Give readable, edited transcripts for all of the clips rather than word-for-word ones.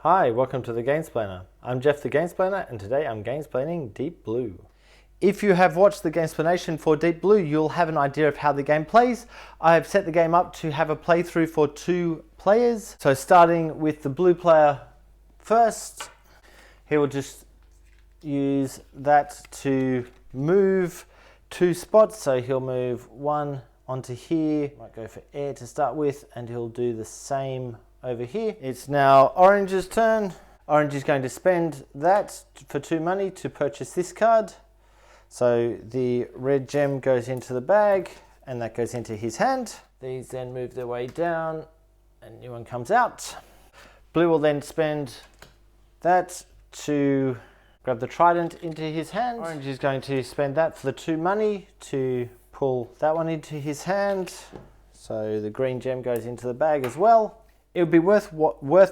Hi, welcome to the Gamesplainer. I'm Jeff the Gamesplainer and today I'm gamesplaining Deep Blue. If you have watched the Gamesplanation for Deep Blue, you'll have an idea of how the game plays. I have set the game up to have a playthrough for 2 players. So starting with the blue player first, he will just use that to move 2 spots. So he'll move 1 onto here, might go for air to start with, and he'll do the same over here. It's now Orange's turn. Orange is going to spend that for 2 money to purchase this card. So the red gem goes into the bag and that goes into his hand. These then move their way down and new one comes out. Blue will then spend that to grab the trident into his hand. Orange is going to spend that for the 2 money to pull that one into his hand. So the green gem goes into the bag as well. It would be worth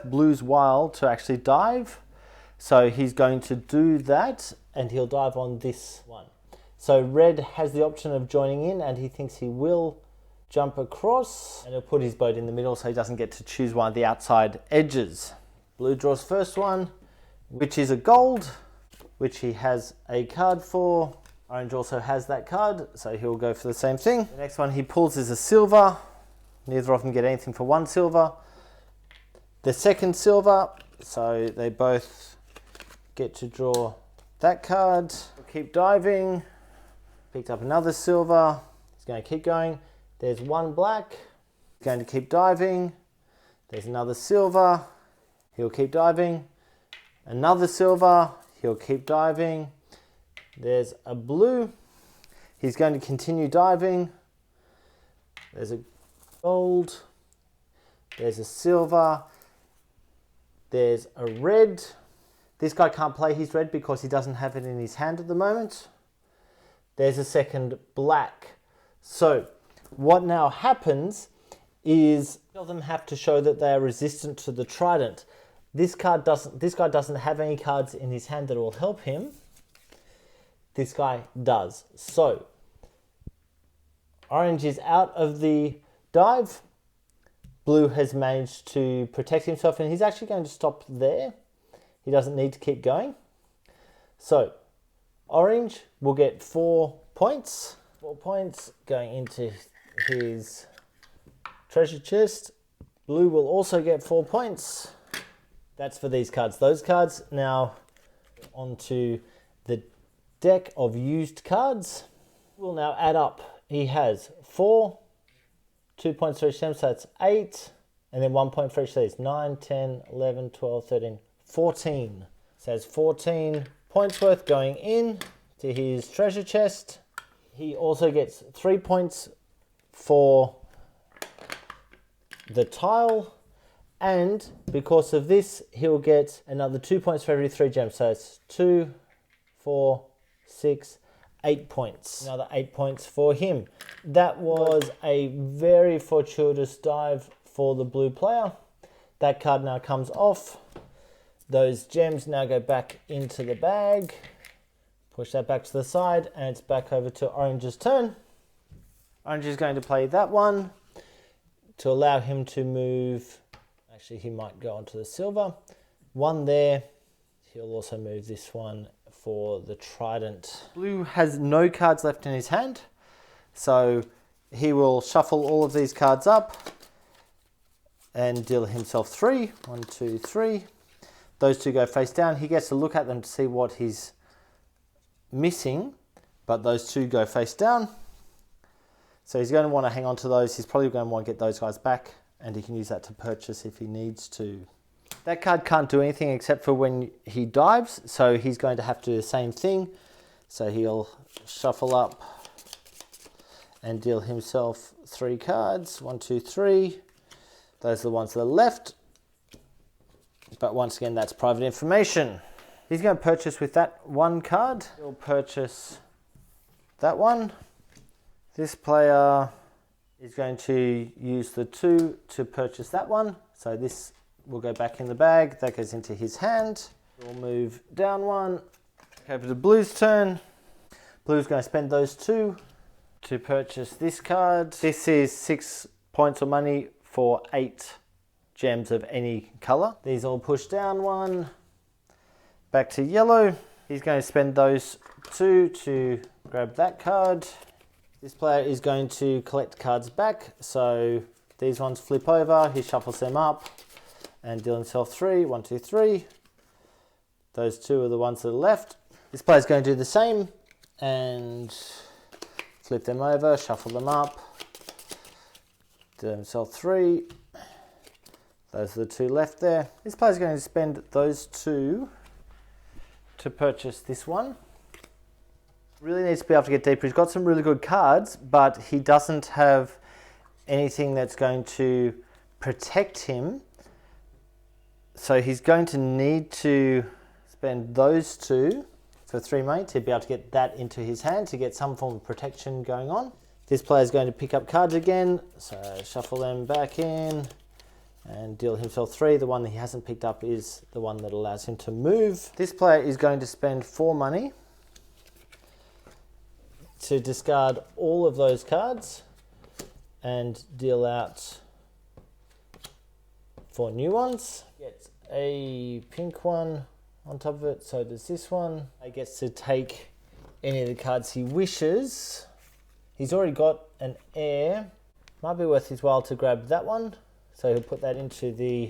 Blue's while to actually dive. So he's going to do that and he'll dive on this one. So red has the option of joining in and he thinks he will jump across and he'll put his boat in the middle so he doesn't get to choose one of the outside edges. Blue draws first one, which is a gold, which he has a card for. Orange also has that card, so he'll go for the same thing. The next one he pulls is a silver. Neither of them get anything for 1 silver. The second silver, so they both get to draw that card. We'll keep diving. Picked up another silver. He's going to keep going. There's 1 black. He's going to keep diving. There's another silver. He'll keep diving. Another silver. He'll keep diving. There's a blue. He's going to continue diving. There's a gold. There's a silver. There's a red. This guy can't play his red because he doesn't have it in his hand at the moment. There's a second black. So what now happens is all of them have to show that they are resistant to the trident. This guy doesn't have any cards in his hand that will help him. This guy does. So Orange is out of the dive. Blue has managed to protect himself and he's actually going to stop there. He doesn't need to keep going. So Orange will get 4 points. 4 points going into his treasure chest. Blue will also get 4 points. That's for these cards. Those cards now onto the deck of used cards. We'll now add up. He has 4. 2 points for each gem, so that's 8. And then 1 point for each of these. 9, 10, 11, 12, 13, 14. So that's 14 points worth going in to his treasure chest. He also gets 3 points for the tile. And because of this, he'll get another 2 points for every 3 gems. So it's 2, 4, 6, 8 points. Another 8 points for him. That was a very fortuitous dive for the blue player. That card now comes off. Those gems now go back into the bag. Push that back to the side and it's back over to Orange's turn. Orange is going to play that one to allow him to move. Actually, he might go onto the silver. 1 there. He'll also move this one for the trident. Blue has no cards left in his hand, so he will shuffle all of these cards up and deal himself 3. 1, 2, 3. Those 2 go face down. He gets to look at them to see what he's missing, but those 2 go face down. So he's going to want to hang on to those. He's probably going to want to get those guys back, and he can use that to purchase if he needs to. That card can't do anything except for when he dives, so he's going to have to do the same thing. So he'll shuffle up and deal himself 3 cards. 1, 2, 3. Those are the ones to the left. But once again, that's private information. He's going to purchase with that 1 card. He'll purchase that one. This player is going to use the 2 to purchase that one. So this will go back in the bag. That goes into his hand. We'll move down 1. Over to Blue's turn. Blue's going to spend those 2 to purchase this card. This is 6 points of money for 8 gems of any color. These all push down one. Back to yellow. He's going to spend those 2 to grab that card. This player is going to collect cards back. So these ones flip over. He shuffles them up and deal himself 3. 1, 2, 3. Those 2 are the ones that are left. This player is going to do the same and flip them over, shuffle them up, do himself 3. Those are the 2 left there. This player is going to spend those 2 to purchase this one. Really needs to be able to get deeper. He's got some really good cards, but he doesn't have anything that's going to protect him. So he's going to need to spend those 2 for 3 money to be able to get that into his hand to get some form of protection going on. This player is going to pick up cards again, so shuffle them back in and deal himself 3. The one that he hasn't picked up is the one that allows him to move. This player is going to spend 4 money to discard all of those cards and deal out 4 new ones. Gets a pink one on top of it, so does this one. He gets to take any of the cards he wishes. He's already got an air. Might be worth his while to grab that one. So he'll put that into the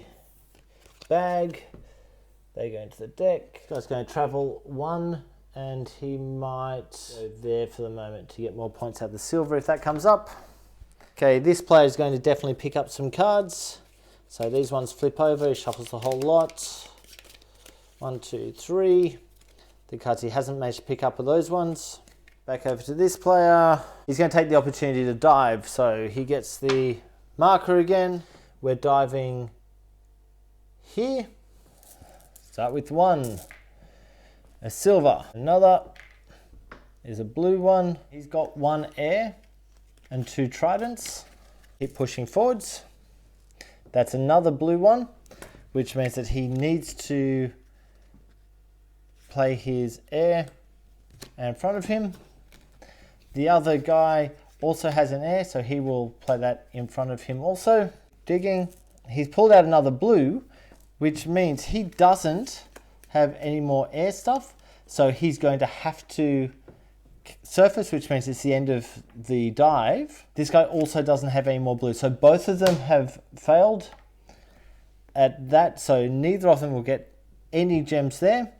bag. They go into the deck. This guy's going to travel 1 and he might go there for the moment to get more points out of the silver if that comes up. Okay, this player is going to definitely pick up some cards. So these ones flip over, he shuffles the whole lot. 1, 2, 3. The cards he hasn't managed to pick up are those ones. Back over to this player. He's going to take the opportunity to dive. So he gets the marker again. We're diving here. Start with 1. A silver. Another is a blue one. He's got 1 air and 2 tridents. Keep pushing forwards. That's another blue one, which means that he needs to play his air in front of him. The other guy also has an air, so he will play that in front of him also. Digging. He's pulled out another blue, which means he doesn't have any more air stuff, so he's going to have to surface, which means it's the end of the dive. This guy also doesn't have any more blue, so both of them have failed at that, so neither of them will get any gems there.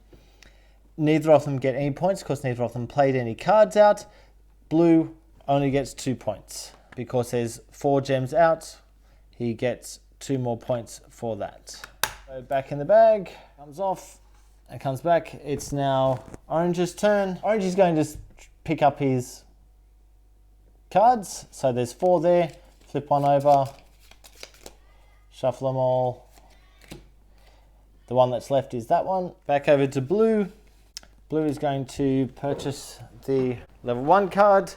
Neither of them get any points because neither of them played any cards out. Blue only gets 2 points because there's 4 gems out. He gets 2 more points for that. So back in the bag, comes off and comes back. It's now Orange's turn. Orange is going to pick up his cards. So there's 4 there. Flip one over. Shuffle them all. The one that's left is that one. Back over to blue. Blue is going to purchase the level 1 card.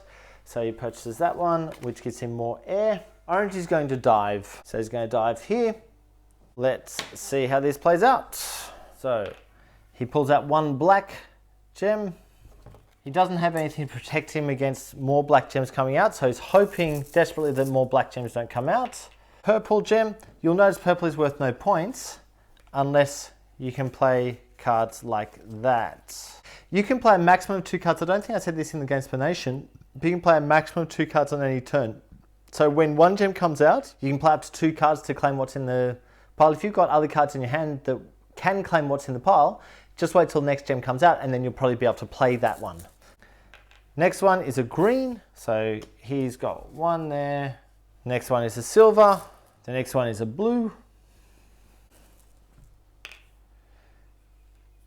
So he purchases that one, which gives him more air. Orange is going to dive. So he's going to dive here. Let's see how this plays out. So he pulls out 1 black gem. He doesn't have anything to protect him against more black gems coming out, so he's hoping desperately that more black gems don't come out. Purple gem. You'll notice purple is worth no points unless you can play cards like that. You can play a maximum of 2 cards. I don't think I said this in the Gamesplaination, but you can play a maximum of 2 cards on any turn. So when 1 gem comes out, you can play up to 2 cards to claim what's in the pile. If you've got other cards in your hand that can claim what's in the pile, just wait till the next gem comes out and then you'll probably be able to play that one. Next one is a green. So he's got 1 there. Next one is a silver. The next one is a blue.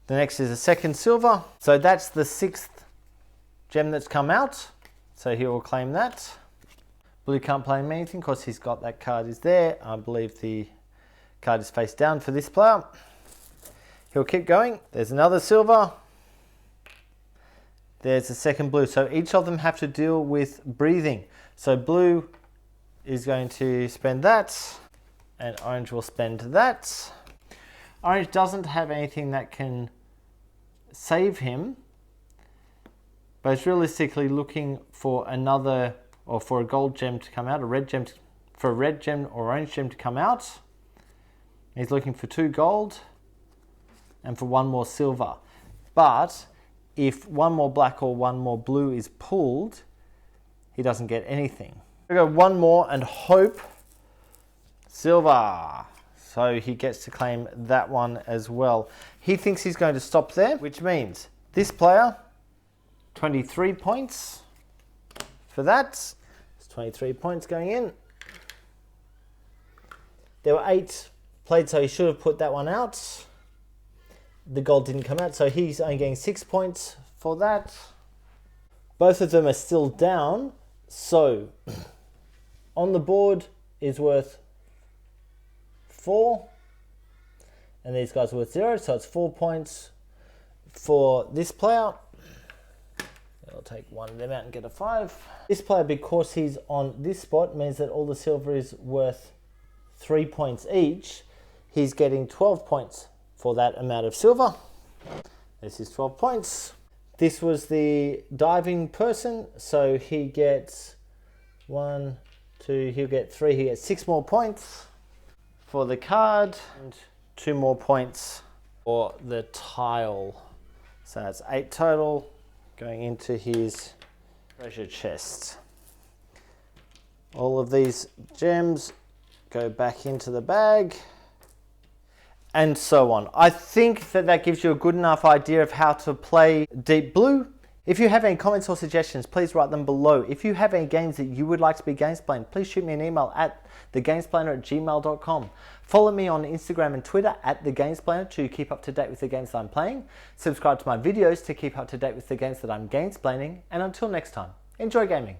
The next is a second silver. So that's the 6th gem that's come out. So he will claim that. Blue can't play him anything because he's got that card is there. I believe the card is face down for this player. He'll keep going. There's another silver. There's a second blue. So each of them have to deal with breathing. So blue is going to spend that and orange will spend that. Orange doesn't have anything that can save him, but it's realistically looking for another, or for a gold gem to come out, a red gem, for a red gem or orange gem to come out. He's looking for 2 gold and for 1 more silver. But if 1 more black or 1 more blue is pulled, he doesn't get anything. We go 1 more and hope silver. So he gets to claim that one as well. He thinks he's going to stop there, which means this player, 23 points for that. It's 23 points going in. There were 8 played, so he should have put that one out. The gold didn't come out, so he's only getting 6 points for that. Both of them are still down, so on the board is worth 4, and these guys are worth 0, so it's 4 points for this player. I'll take one of them out and get a 5. This player, because he's on this spot, means that all the silver is worth 3 points each. He's getting 12 points for that amount of silver. This is 12 points. This was the diving person, so he gets 1, 2, he'll get 3, he gets 6 more points for the card and 2 more points for the tile. So that's 8 total going into his treasure chest. All of these gems go back into the bag, and so on. I think that gives you a good enough idea of how to play Deep Blue. If you have any comments or suggestions, please write them below. If you have any games that you would like to be gamesplayed, please shoot me an email at thegamesplainer@gmail.com. Follow me on Instagram and Twitter at thegamesplainer to keep up to date with the games that I'm playing. Subscribe to my videos to keep up to date with the games that I'm gamesplaining. And until next time, enjoy gaming.